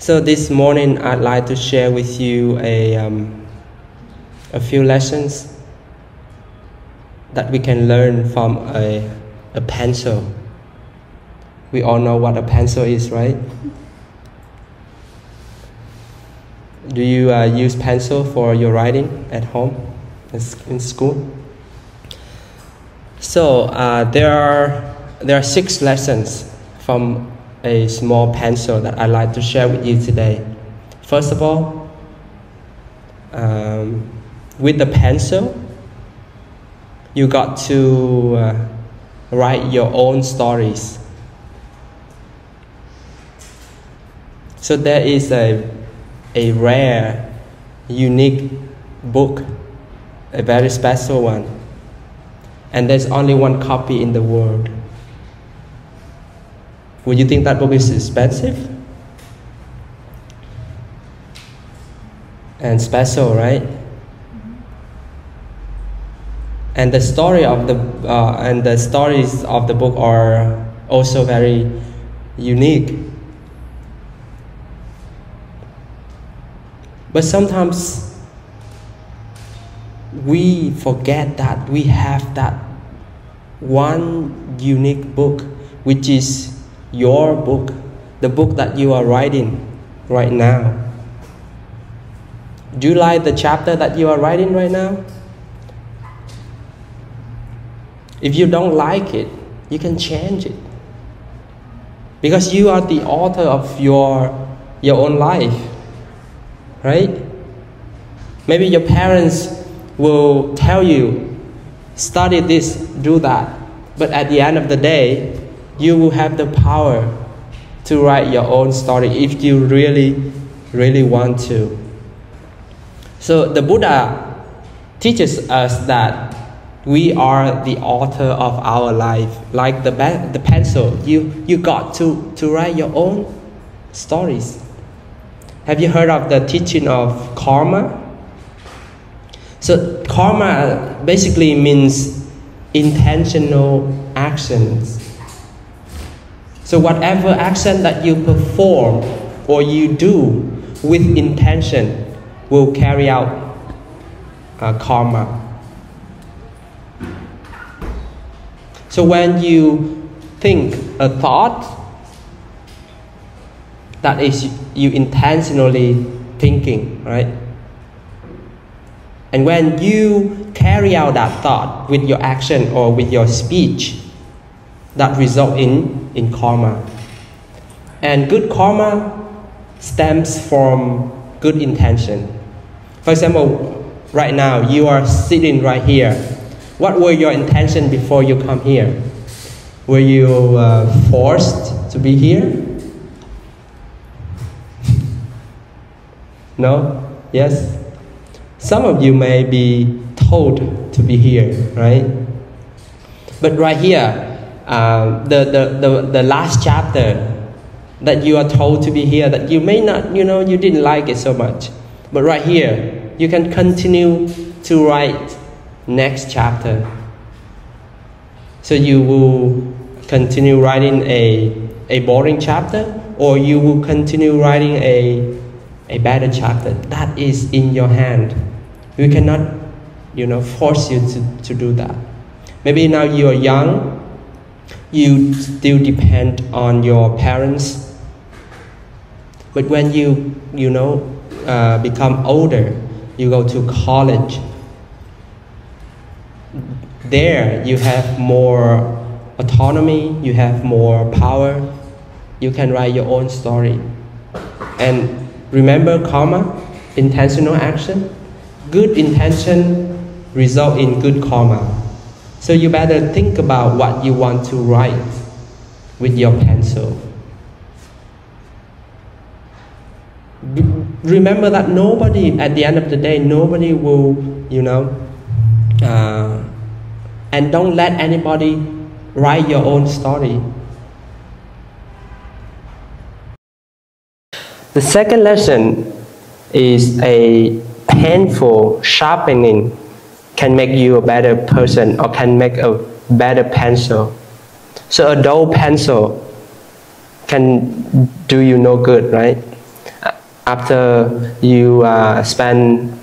So this morning I'd like to share with you a few lessons that we can learn from a pencil. We all know what a pencil is, right? Do you use pencil for your writing at home, in school? So there are 6 lessons from a small pencil that I'd like to share with you today. First of all, with the pencil, you got to write your own stories. So there is a rare, unique book, a very special one, and there's only one copy in the world. Would you think that book is expensive? And special, right? And the story of the stories of the book are also very unique. But sometimes we forget that we have that one unique book, which is your book, the book that you are writing right now. Do you like the chapter that you are writing right now? If you don't like it, you can change it. Because you are the author of your own life, right? Maybe your parents will tell you, study this, do that. But at the end of the day, you will have the power to write your own story if you really, really want to. So the Buddha teaches us that we are the author of our life. Like the pencil, you got to write your own stories. Have you heard of the teaching of karma? So karma basically means intentional actions. So whatever action that you perform or you do with intention will carry out karma. So when you think a thought, that is you intentionally thinking, right? And when you carry out that thought with your action or with your speech, that result in karma. And good karma stems from good intention. For example, right now you are sitting right here. What were your intention before you come here? Were you forced to be here? No? Yes? Some of you may be told to be here, right? But right here, the last chapter that you are told to be here, that you may not, you didn't like it so much. But right here, you can continue to write next chapter. So you will continue writing a boring chapter, or you will continue writing a better chapter. That is in your hand. We cannot, force you to do that. Maybe now you are young, you still depend on your parents. But when you become older, you go to college. There you have more autonomy, you have more power. You can write your own story. And remember karma, intentional action. Good intention result in good karma. So you better think about what you want to write with your pencil. Remember that nobody, at the end of the day, nobody will, and don't let anybody write your own story. The second lesson is a painful sharpening can make you a better person or can make a better pencil. So a dull pencil can do you no good, right? after you spend,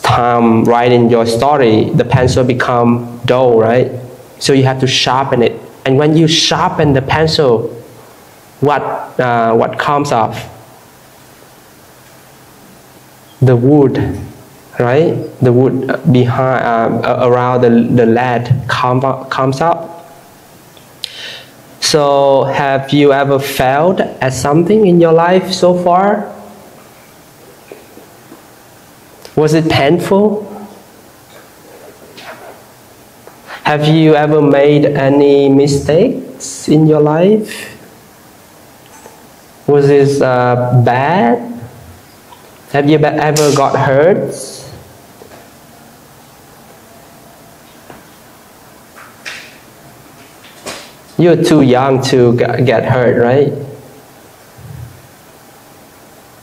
time writing your story, the pencil become dull, right? So you have to sharpen it. And when you sharpen the pencil, what comes off? The wood, right? The wood behind, around the lead comes out. So have you ever failed at something in your life so far? Was it painful? Have you ever made any mistakes in your life? Was this bad? Have you ever got hurt? You're too young to get hurt, right?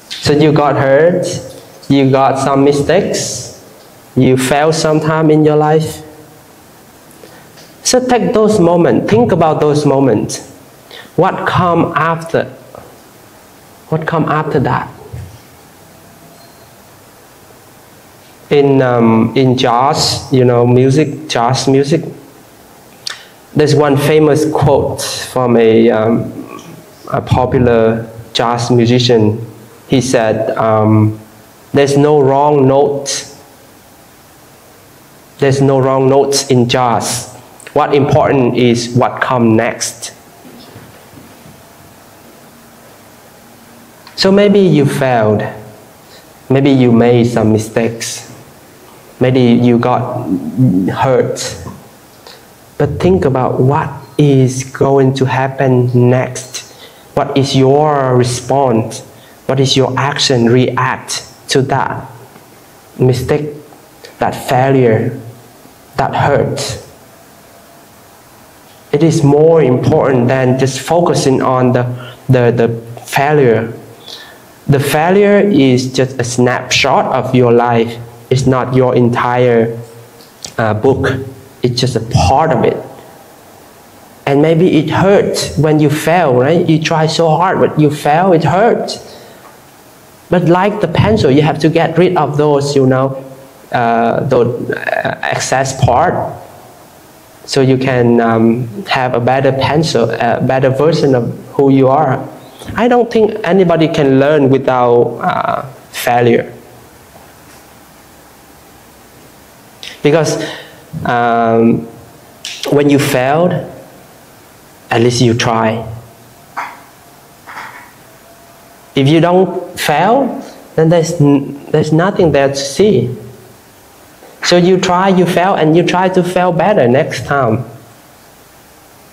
So you got hurt, you got some mistakes, you failed sometime in your life. So take those moments, think about those moments. What come after? What come after that? In jazz, jazz music, there's one famous quote from a popular jazz musician. He said, there's no wrong notes. There's no wrong notes in jazz. What important is what comes next. So maybe you failed. Maybe you made some mistakes. Maybe you got hurt. But think about what is going to happen next. What is your response? What is your action? React to that mistake, that failure, that hurt. It is more important than just focusing on the failure. The failure is just a snapshot of your life. It's not your entire book. It's just a part of it. And maybe it hurts when you fail, right? You try so hard, but you fail, it hurts. But like the pencil, you have to get rid of those, those excess part, so you can have a better pencil, a better version of who you are. I don't think anybody can learn without failure. Because when you failed, at least you try. If you don't fail, then there's nothing there to see. So you try, you fail, and you try to fail better next time.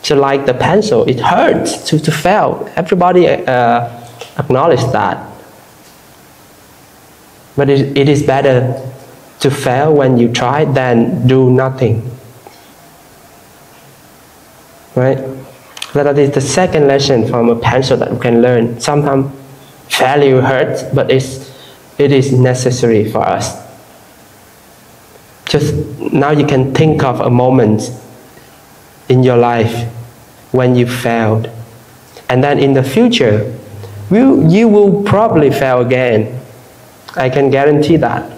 So like the pencil, it hurts to fail. Everybody acknowledge that. But it is better to fail when you try than do nothing. Right? That is the second lesson from a pencil that we can learn. Sometimes failure hurts, but it is necessary for us. Just now you can think of a moment in your life when you failed. And then in the future, you will probably fail again. I can guarantee that.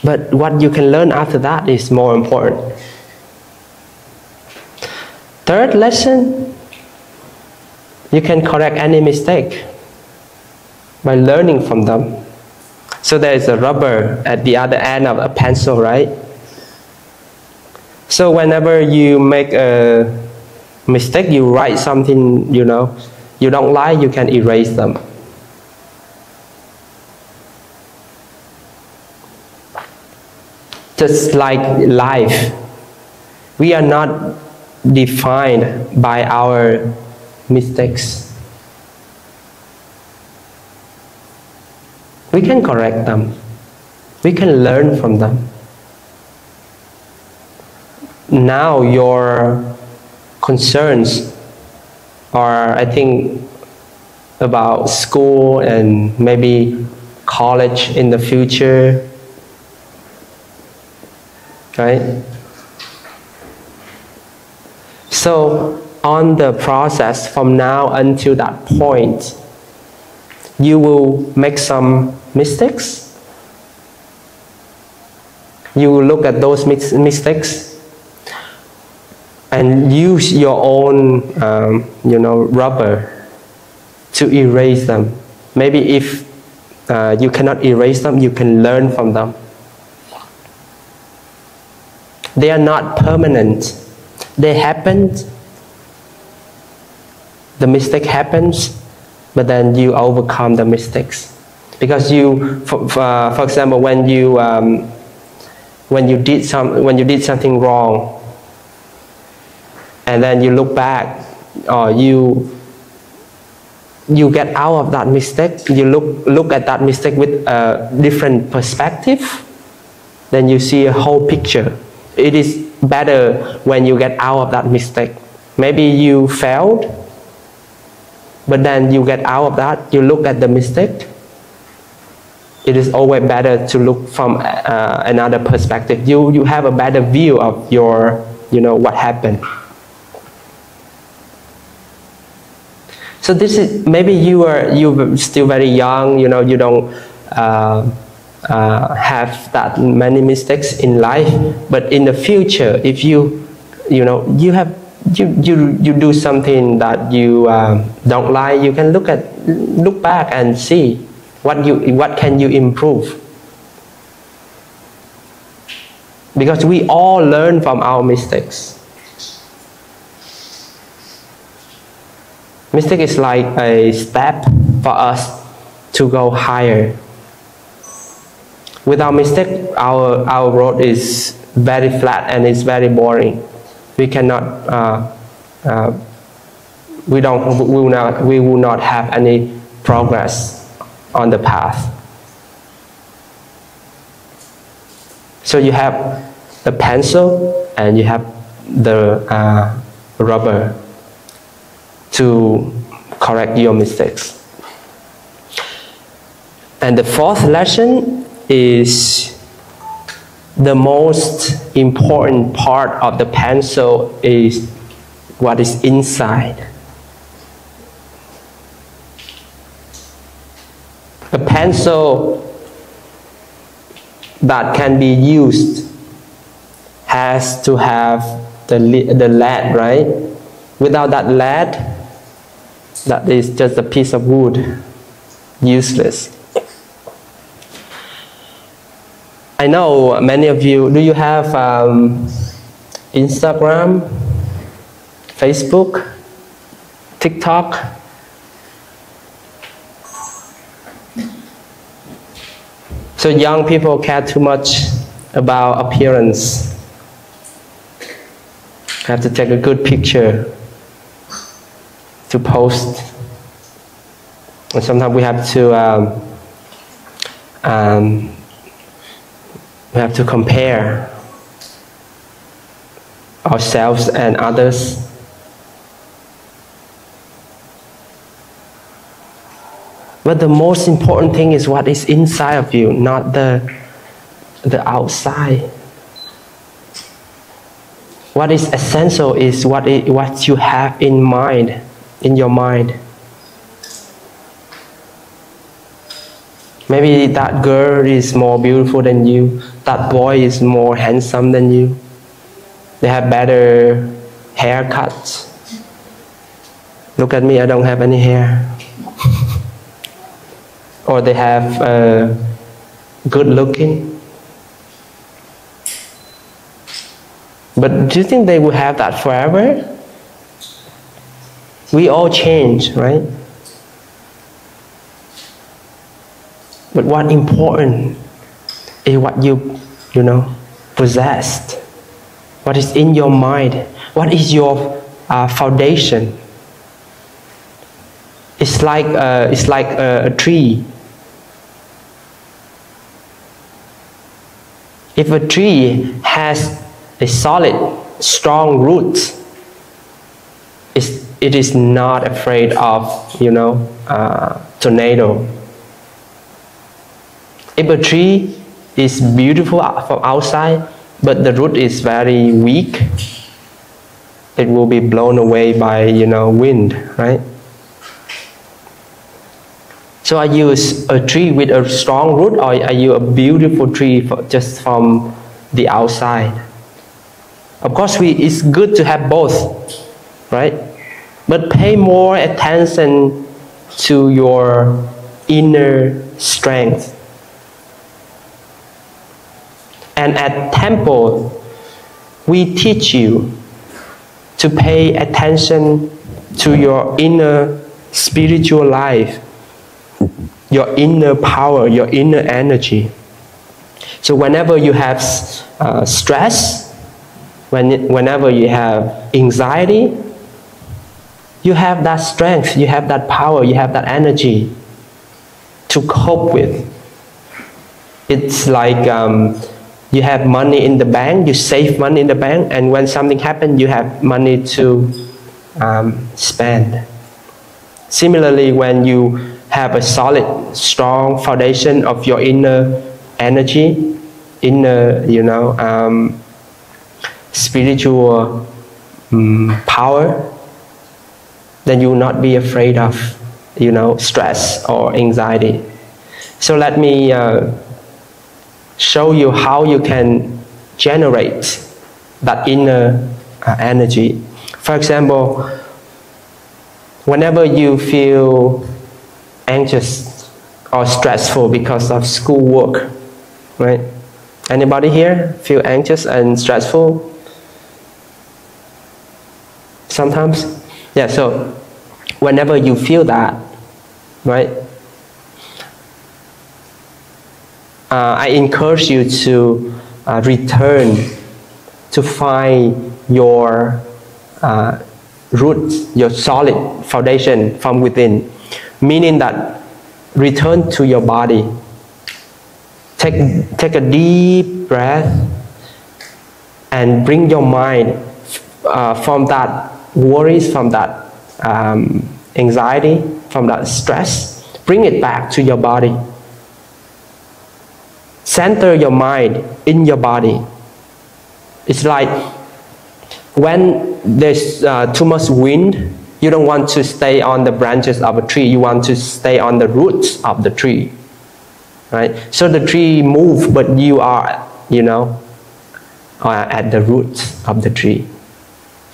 But what you can learn after that is more important. Third lesson, you can correct any mistake by learning from them. So there is a rubber at the other end of a pencil, right? So whenever you make a mistake, you write something, you don't like, you can erase them. Just like life, we are not defined by our mistakes. We can correct them. We can learn from them. Now your concerns are, I think, about school and maybe college in the future, right? So on the process from now until that point, you will make some mistakes. You will look at those mistakes and use your own, rubber to erase them. Maybe if you cannot erase them, you can learn from them. They are not permanent. They happen. The mistake happens, but then you overcome the mistakes. Because you, for example, when you did something wrong, and then you look back, or you get out of that mistake, you look at that mistake with a different perspective, then you see a whole picture. It is better when you get out of that mistake. Maybe you failed, but then you get out of that, you look at the mistake. It is always better to look from another perspective. You have a better view of your, what happened. So this is, maybe you're still very young, you don't have that many mistakes in life, but in the future, if you do something that you don't like, you can look back and see what can you improve. Because we all learn from our mistakes. Mistake is like a step for us to go higher. Without mistake, our road is very flat and it's very boring. We cannot, we will not have any progress on the path. So you have the pencil and you have the rubber to correct your mistakes. And the fourth lesson is the most important part of the pencil is what is inside. A pencil that can be used has to have the lead, right? Without that lead, that is just a piece of wood, useless. I know many of you, do you have Instagram, Facebook, TikTok? So young people care too much about appearance. Have to take a good picture to post. And sometimes we have to compare ourselves and others. But the most important thing is what is inside of you, not the outside. What is essential is what you have in mind, in your mind. Maybe that girl is more beautiful than you. That boy is more handsome than you. They have better haircuts. Look at me, I don't have any hair. Or they have good looking. But do you think they will have that forever? We all change, right? But what important is what you possessed. What is in your mind? What is your foundation? It's like a tree. If a tree has a solid, strong root, it is not afraid of tornado. If a tree is beautiful from outside, but the root is very weak, it will be blown away by, wind, right? So are you a tree with a strong root, or are you a beautiful tree just from the outside? Of course, it's good to have both, right? But pay more attention to your inner strength. And at Temple, we teach you to pay attention to your inner spiritual life, your inner power, your inner energy. So whenever you have stress, whenever you have anxiety, you have that strength, you have that power, you have that energy to cope with. It's like you have money in the bank, you save money in the bank, and when something happens, you have money to spend. Similarly, when you have a solid, strong foundation of your inner energy, inner, spiritual power, then you will not be afraid of, stress or anxiety. So let me show you how you can generate that inner energy. For example, whenever you feel anxious or stressful because of schoolwork, right? Anybody here feel anxious and stressful sometimes? Yeah, so whenever you feel that, right, I encourage you to return to find your roots, your solid foundation from within. Meaning that return to your body. Take a deep breath and bring your mind from that worries, from that anxiety, from that stress. Bring it back to your body. Center your mind in your body. It's like when there's too much wind, you don't want to stay on the branches of a tree. You want to stay on the roots of the tree, right? So the tree moves, but you are, at the roots of the tree.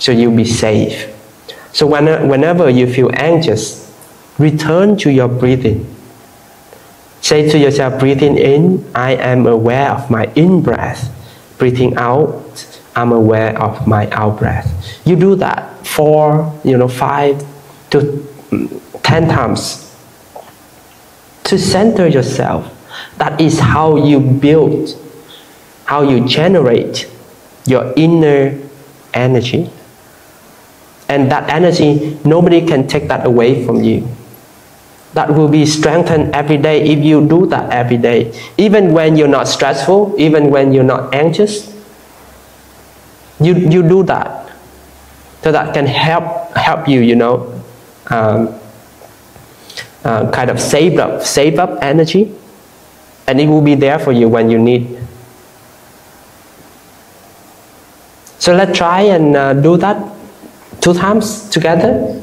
So you'll be safe. So whenever you feel anxious, return to your breathing. Say to yourself, breathing in, I am aware of my in-breath. Breathing out, I'm aware of my out-breath. You do that for 5 to 10 times to center yourself. That is how you build, how you generate your inner energy. And that energy, nobody can take that away from you. That will be strengthened every day if you do that every day. Even when you're not stressful, even when you're not anxious, you do that. So that can help you, kind of save up energy, and it will be there for you when you need. So let's try and do that 2 times together.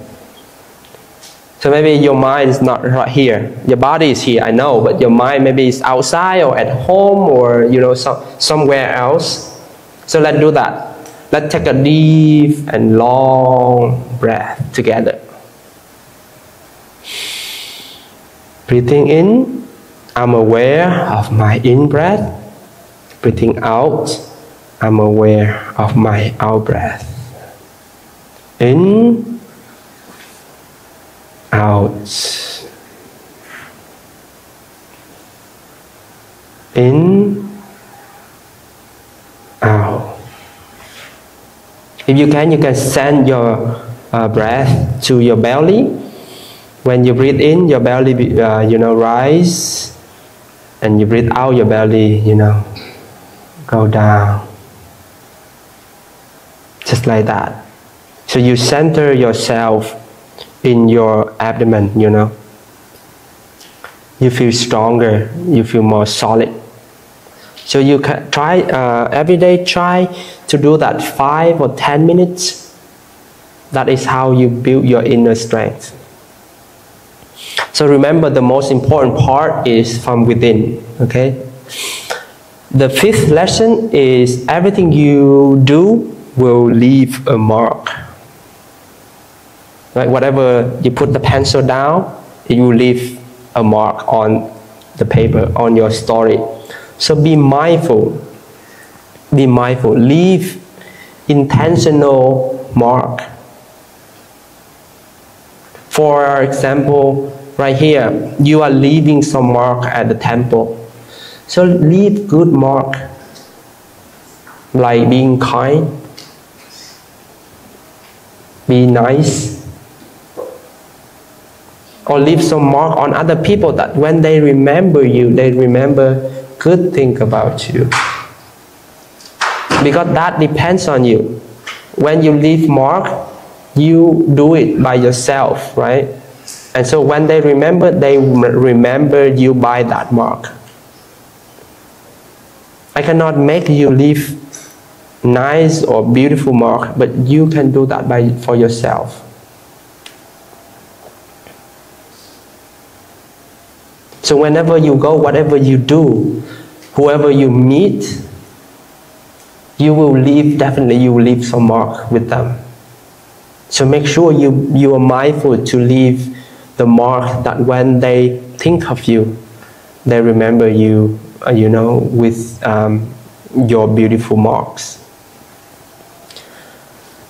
So maybe your mind is not right here. Your body is here, I know, but your mind maybe is outside or at home or somewhere else. So let's do that. Let's take a deep and long breath together. Breathing in, I'm aware of my in-breath. Breathing out, I'm aware of my out-breath. In, out. In, out. If you can send your breath to your belly. When you breathe in, your belly, rise, and you breathe out, your belly, go down. Just like that. So you center yourself in your abdomen, You feel stronger, you feel more solid. So you can try, every day try to do that 5 or 10 minutes. That is how you build your inner strength. So remember, the most important part is from within, okay? The fifth lesson is everything you do will leave a mark. Right? Whatever you put the pencil down, it will leave a mark on the paper, on your story. So be mindful. Be mindful. Leave intentional mark. For example, right here, you are leaving some mark at the temple. So leave good mark, like being kind, be nice, or leave some mark on other people that when they remember you, they remember good things about you. Because that depends on you. When you leave mark, you do it by yourself, right? And so when they remember you by that mark. I cannot make you leave nice or beautiful mark, but you can do that for yourself. So whenever you go, whatever you do, whoever you meet, you will leave some mark with them. So make sure you are mindful to leave the mark that when they think of you, they remember you, with your beautiful marks.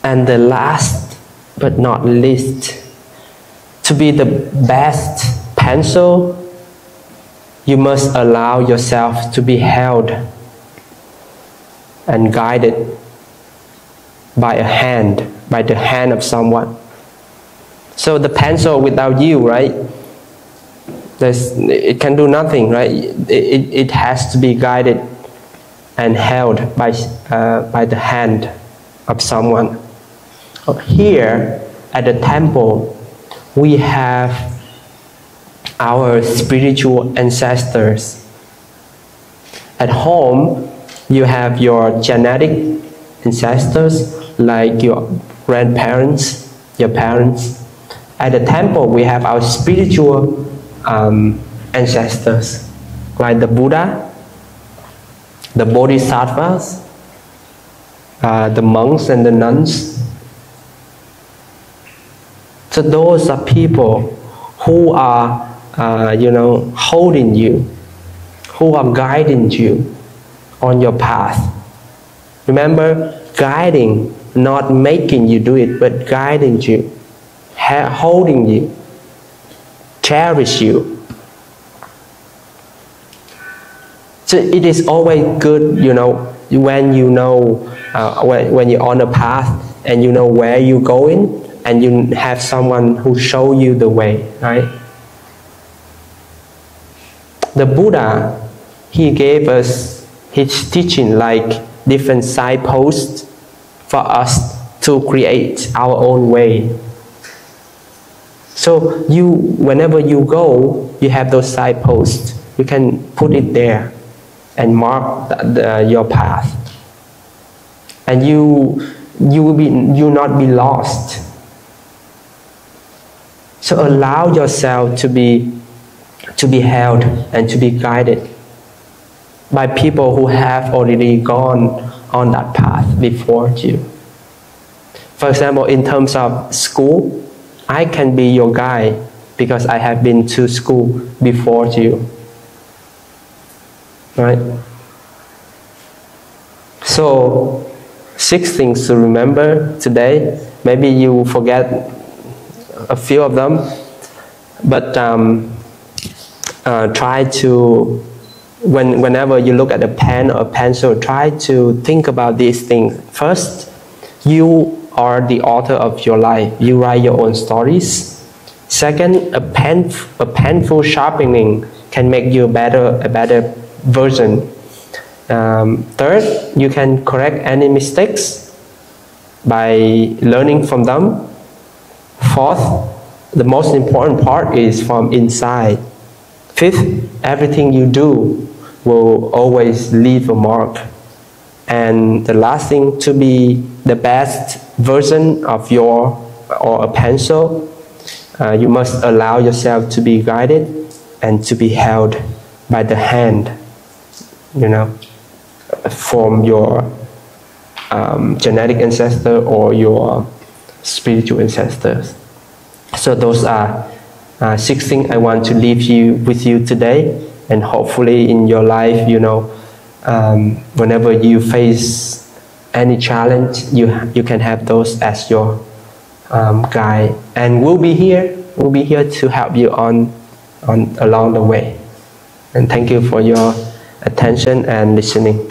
And the last but not least, to be the best pencil, you must allow yourself to be held and guided by the hand of someone. So the pencil without you, right? It can do nothing, right? It has to be guided and held by the hand of someone. Here at the temple, we have our spiritual ancestors. At home, you have your genetic ancestors, like your grandparents, your parents. At the temple, we have our spiritual ancestors, like the Buddha, the Bodhisattvas, the monks and the nuns. So those are people who are, holding you, who are guiding you on your path. Remember, guiding, not making you do it, but guiding you, holding you, cherish you. So it is always good, when when you're on a path and you know where you're going, and you have someone who show you the way, right? The Buddha, he gave us his teaching like different signposts for us to create our own way. So whenever you go, you have those signposts. You can put it there and mark your path, and you will not be lost. So allow yourself to be held and to be guided by people who have already gone on that path before you. For example, in terms of school, I can be your guide because I have been to school before you. Right? So, 6 things to remember today. Maybe you forget a few of them, but try to, whenever you look at a pen or a pencil, try to think about these things. First, you are the author of your life. You write your own stories. Second, a painful sharpening can make you a better version. Third, you can correct any mistakes by learning from them. Fourth, the most important part is from inside. Fifth, everything you do will always leave a mark. And the last thing, to be the best version of your or a pencil, you must allow yourself to be guided and to be held by the hand, from your genetic ancestor or your spiritual ancestors. So those are 6 things I want to leave with you today, and hopefully in your life, whenever you face any challenge, you can have those as your guide, and we'll be here to help you on along the way. And thank you for your attention and listening.